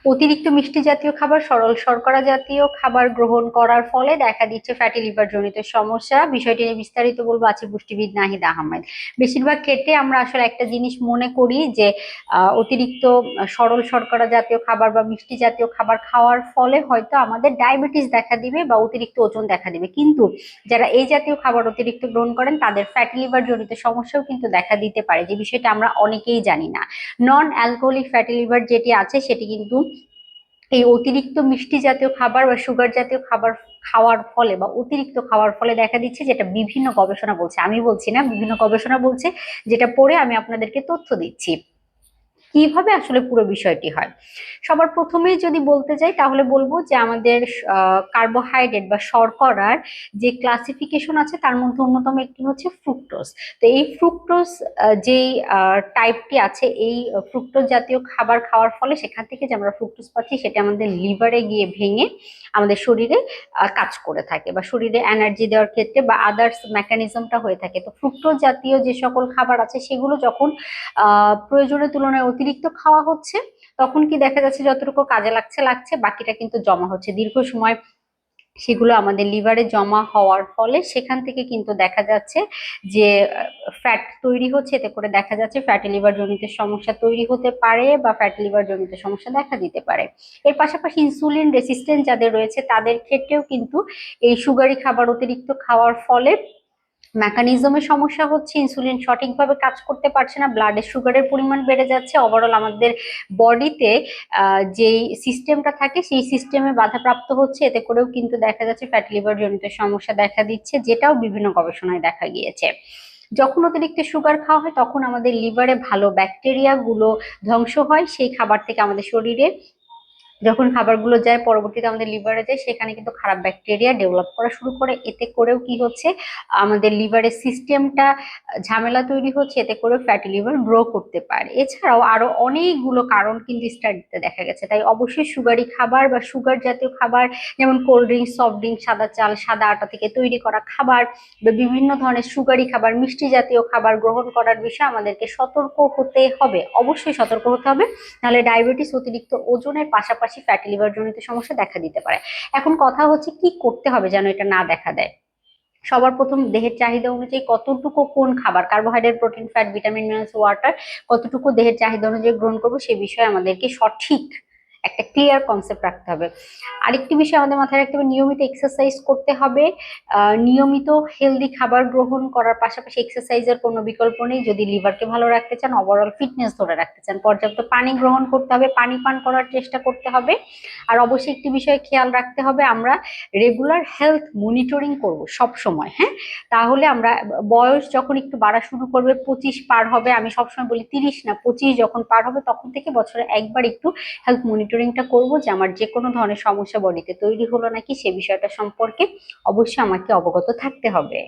অতিরিক্ত মিষ্টি জাতীয় খাবার, সরল শর্করা জাতীয় খাবার গ্রহণ করার ফলে দেখা দিচ্ছে ফ্যাটি লিভার জনিত সমস্যা। বিষয়টি নিয়ে বিস্তারিত বলবো আছে পুষ্টিবিদ নাহিদ আহমেদ। বেশিরভাগ ক্ষেত্রে আমরা আসলে একটা জিনিস মনে করি যে অতিরিক্ত সরল শর্করা জাতীয় খাবার বা মিষ্টি জাতীয় খাবার খাওয়ার ফলে হয়তো আমাদের ডায়াবেটিস দেখা দিবে বা অতিরিক্ত ওজন দেখা দিবে, কিন্তু যারা এই জাতীয় খাবার অতিরিক্ত গ্রহণ করেন তাদের ফ্যাটি লিভার জনিত সমস্যাও কিন্তু দেখা দিতে পারে, যে বিষয়টা আমরা অনেকেই জানি না। নন অ্যালকোহলিক ফ্যাটি লিভার যেটি আছে সেটি কিন্তু এই অতিরিক্ত মিষ্টি জাতীয় খাবার বা সুগার জাতীয় খাবার খাওয়ার ফলে বা অতিরিক্ত খাওয়ার ফলে দেখা দিচ্ছে, যেটা বিভিন্ন গবেষণা বলছে, আমি বলছি না, বিভিন্ন গবেষণা বলছে, যেটা পড়ে আমি আপনাদেরকে তথ্য দিচ্ছি কিভাবে আসলে পুরো বিষয়টি হয়। সবার প্রথমেই যদি বলতে যাই তাহলে বলবো যে আমাদের কার্বোহাইড্রেট বা শর্করার যে ক্লাসিফিকেশন আছে তার মধ্যে অন্যতম একটি হচ্ছে ফ্রুক্টোজ। তো এই ফ্রুক্টোজ যেই টাইপটি আছে, এই ফ্রুক্টোজ জাতীয় খাবার খাওয়ার ফলে সেখান থেকে যে আমরা ফ্রুক্টোজ পাচ্ছি সেটা আমাদের লিভারে গিয়ে ভেঙে আমাদের শরীরে কাজ করে থাকে বা শরীরে এনার্জি দেওয়ার ক্ষেত্রে বা আদার্স মেকানিজমটা হয়ে থাকে। তো ফ্রুক্টোজ জাতীয় যে সকল খাবার আছে সেগুলো যখন প্রয়োজনের তুলনায় অতিরিক্ত খাওয়া হচ্ছে, তখন কি দেখা যাচ্ছে যতটুকু কাজে লাগছে লাগছে, বাকিটা কিন্তু জমা হচ্ছে দীর্ঘ সময়। সেগুলো আমাদের লিভারে জমা হওয়ার ফলে সেখান থেকে কিন্তু দেখা যাচ্ছে যে ফ্যাট তৈরি হচ্ছে, এতে করে দেখা যাচ্ছে ফ্যাটি লিভার জনিত সমস্যা তৈরি হতে পারে বা ফ্যাটি লিভার জনিত সমস্যা দেখা দিতে পারে। এর পাশাপাশি ইনসুলিন রেসিস্ট্যান্ট যাদের রয়েছে তাদের ক্ষেত্রেও কিন্তু এই সুগারি খাবার অতিরিক্ত খাওয়ার ফলে মেকানিজমের সমস্যা হচ্ছে, ইনসুলিন সঠিকভাবে কাজ করতে পারছে না, ব্লাডে সুগারের পরিমাণ বেড়ে যাচ্ছে, ওভারঅল আমাদের বডিতে যেই সিস্টেমটা থাকে সেই সিস্টেমে বাধাপ্রাপ্ত হচ্ছে, এতে করেও কিন্তু দেখা যাচ্ছে ফ্যাটি লিভার জনিত সমস্যা দেখা দিচ্ছে, যেটাও বিভিন্ন গবেষণায় দেখা গিয়েছে। যখন অতিরিক্ত সুগার খাওয়া হয় তখন আমাদের লিভারে ভালো ব্যাকটেরিয়া গুলো ধ্বংস হয়, সেই খাবার থেকে আমাদের শরীরে যখন খাবারগুলো যায় পরবর্তীতে আমাদের লিভারে যায়, সেখানে কিন্তু খারাপ ব্যাকটেরিয়া ডেভেলপ করা শুরু করে, এতে করেও কি হচ্ছে আমাদের লিভারের সিস্টেমটা ঝামেলা তৈরি হচ্ছে, এতে করে ফ্যাটি লিভার গ্রো করতে পারে। এছাড়াও আরো অনেকগুলো কারণ কিন্তু স্টাডিতে দেখা গেছে। তাই অবশ্যই সুগারি খাবার বা সুগার জাতীয় খাবার, যেমন কোল্ড ড্রিঙ্কস, সফট ড্রিঙ্ক, সাদা চাল, সাদা আটা থেকে তৈরি করা খাবার বা বিভিন্ন ধরনের সুগারি খাবার, মিষ্টি জাতীয় খাবার গ্রহণ করার বিষয়ে আমাদেরকে সতর্ক হতে হবে, অবশ্যই সতর্ক হতে হবে। নাহলে ডায়াবেটিস, অতিরিক্ত ওজনের পাশাপাশি ফ্যাটি লিভার জনিত সমস্যা দেখা দিতে পারে। এখন কথা হচ্ছে কি করতে হবে যেন এটা না দেখা দেয়। সবার প্রথম দেহের চাহিদা অনুযায়ী কতটুকু কোন খাবার, carbohydrate, protein, fat, vitamin, minerals, water কতটুকু দেহের চাহিদা অনুযায়ী গ্রহণ করবো সে বিষয়ে আমাদেরকে সঠিক একটা ক্লিয়ার কনসেপ্ট রাখতে হবে। আরেকটি বিষয় আমাদের মাথায় রাখতে হবে, নিয়মিত এক্সারসাইজ করতে হবে। নিয়মিত হেলদি খাবার গ্রহণ করার পাশাপাশি এক্সারসাইজের কোনো বিকল্প নেই যদি লিভারকে ভালো রাখতে চান, ওভারঅল ফিটনেস ধরে রাখতে চান। পর্যাপ্ত পানি গ্রহণ করতে হবে, পানি পান করার চেষ্টা করতে হবে। আর অবশ্যই একটি বিষয় খেয়াল রাখতে হবে, আমরা রেগুলার হেলথ মনিটরিং করব সব সময়, হ্যাঁ? তাহলে আমরা বয়স যখন একটু বাড়া শুরু করবে, 25 পার হবে, আমি সবসময় বলি 30 না 25 যখন পার হবে তখন থেকে বছরে একবার একটু হেলথ মনিটরিংটা করব, যে আমার যে কোনো ধরনের সমস্যা বডিতে তৈরি হলো নাকি সে বিষয়টা সম্পর্কে অবশ্যই আমাকে অবগত থাকতে হবে।